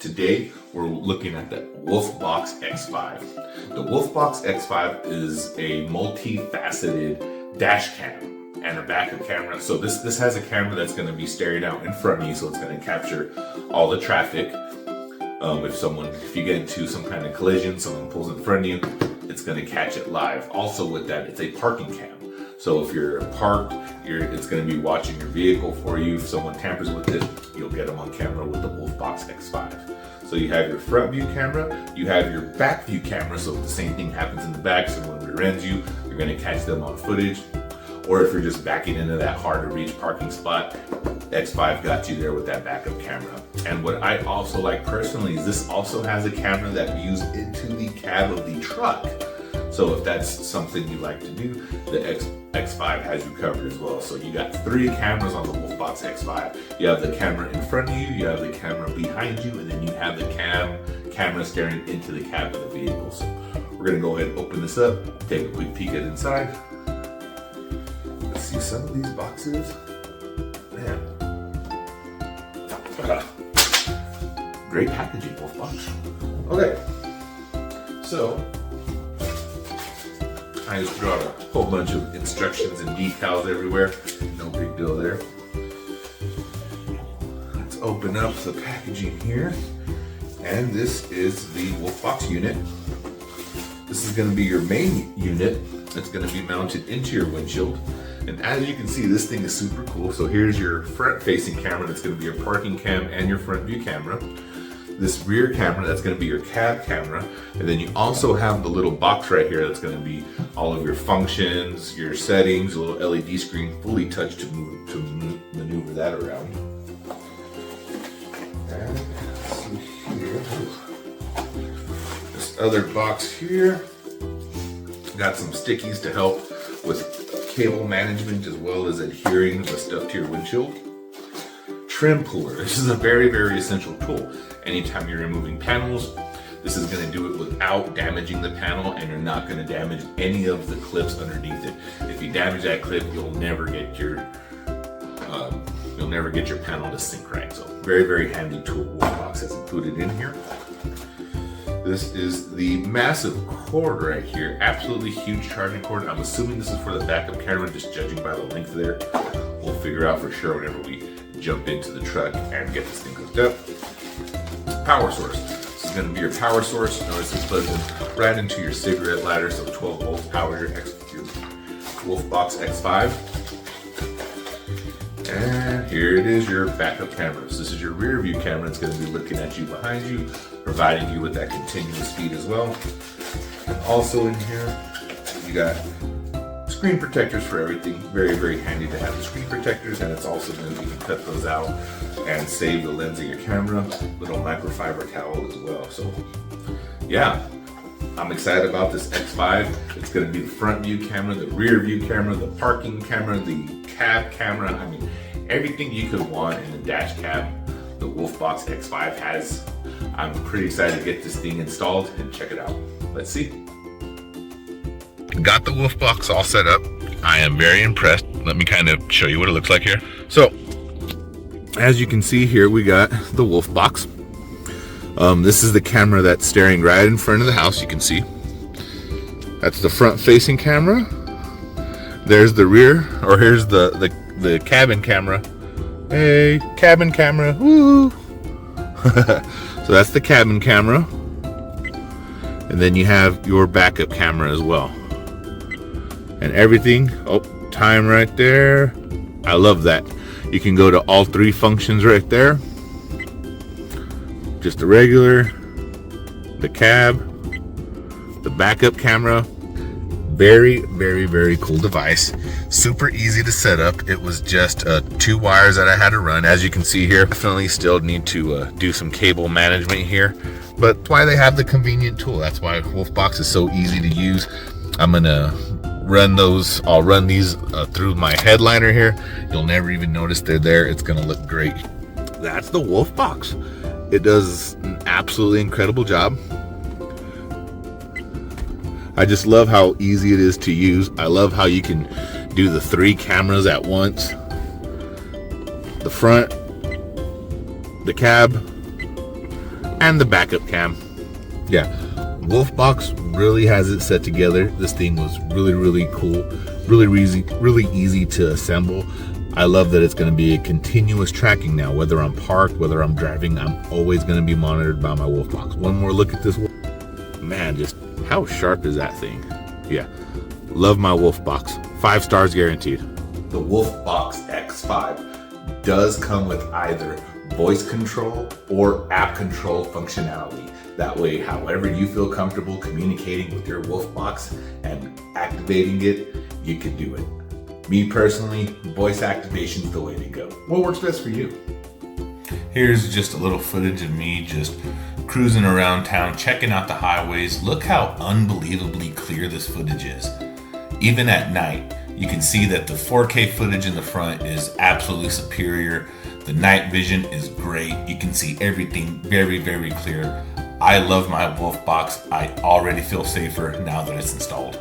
Today, we're looking at the Wolfbox X5. The Wolfbox X5 is a multifaceted dash cam and a backup camera. So this has a camera that's going to be staring out in front of you, so it's going to capture all the traffic. If you get into some kind of collision, someone pulls in front of you, it's going to catch it live. Also with that, it's a parking cam. So if you're parked, it's going to be watching your vehicle for you. If someone tampers with it, you'll get them on camera with the Wolfbox X5. So you have your front view camera, you have your back view camera, so if the same thing happens in the back, someone rear ends you, you're going to catch them on footage. Or if you're just backing into that hard to reach parking spot, X5 got you there with that backup camera. And what I also like personally is this also has a camera that views into the cab of the truck. So if that's something you like to do, the X5 has you covered as well. So you got 3 cameras on the Wolfbox X5. You have the camera in front of you, you have the camera behind you, and then you have the camera staring into the cab of the vehicle. So we're gonna go ahead and open this up, take a quick peek at inside. Let's see some of these boxes. Man. Great packaging, Wolfbox. Okay, so I just brought a whole bunch of instructions and decals everywhere. No big deal there. Let's open up the packaging here. And this is the Wolfbox unit. This is going to be your main unit. It's going to be mounted into your windshield. And as you can see, this thing is super cool. So here's your front-facing camera. That's going to be your parking cam and your front view camera. This rear camera, that's going to be your cab camera. And then you also have the little box right here that's going to be all of your functions, your settings, a little LED screen, fully touched to maneuver that around. And let's see here. This other box here got some stickies to help with cable management as well as adhering the stuff to your windshield. Trim puller. This is a very, very essential tool. Anytime you're removing panels, this is going to do it without damaging the panel, and you're not going to damage any of the clips underneath it. If you damage that clip, you'll never get your panel to sync right. So very, very handy tool Wolfbox has included in here. This is the massive cord right here. Absolutely huge charging cord. I'm assuming this is for the backup camera, just judging by the length there. We'll figure out for sure whenever we jump into the truck and get this thing hooked up. Power source. This is going to be your power source. Notice it's plugged in right into your cigarette lighter, so 12 volts power your Wolfbox X5. And here it is, your backup camera. So this is your rear view camera. It's going to be looking at you behind you, providing you with that continuous speed as well. And also in here, you got screen protectors for everything. Very, very handy to have the screen protectors, and it's also going to, you can cut those out and save the lens of your camera. Little microfiber towel as well. So yeah, I'm excited about this X5. It's going to be the front view camera, the rear view camera, the parking camera, the cab camera. I mean, everything you could want in a dash cam, the Wolfbox X5 has. I'm pretty excited to get this thing installed and check it out. Let's see. Got the Wolfbox all set up. I am very impressed. Let me kind of show you what it looks like here. So, as you can see here, we got the Wolfbox. This is the camera that's staring right in front of the house. You can see that's the front-facing camera. There's the rear, or here's the cabin camera. Hey, cabin camera. Woo! So that's the cabin camera, and then you have your backup camera as well. And everything, oh, time right there. I love that. You can go to all 3 functions right there. Just the regular, the cab, the backup camera. Very, very, very cool device. Super easy to set up. It was just 2 wires that I had to run. As you can see here, definitely still need to do some cable management here. But that's why they have the convenient tool. That's why Wolfbox is so easy to use. I'm gonna run those. I'll run these through my headliner here. You'll never even notice they're there. It's gonna look great. That's the Wolfbox. It does an absolutely incredible job. I just love how easy it is to use. I love how you can do the 3 cameras at once. The front, the cab, and the backup cam. Yeah, Wolfbox really has it set together. This thing was really cool, really easy to assemble. I love that it's going to be a continuous tracking now. Whether I'm parked, whether I'm driving, I'm always going to be monitored by my Wolfbox. One more look at this. Man, just how sharp is that thing? Yeah, love my Wolfbox. 5 stars guaranteed. The Wolfbox X5 does come with either voice control or app control functionality. That way, however you feel comfortable communicating with your Wolfbox and activating it, you can do it. Me personally, voice activation is the way to go. What works best for you? Here's just a little footage of me just cruising around town, checking out the highways. Look how unbelievably clear this footage is. Even at night, you can see that the 4K footage in the front is absolutely superior. The night vision is great. You can see everything very clear. I love my Wolfbox. I already feel safer now that it's installed.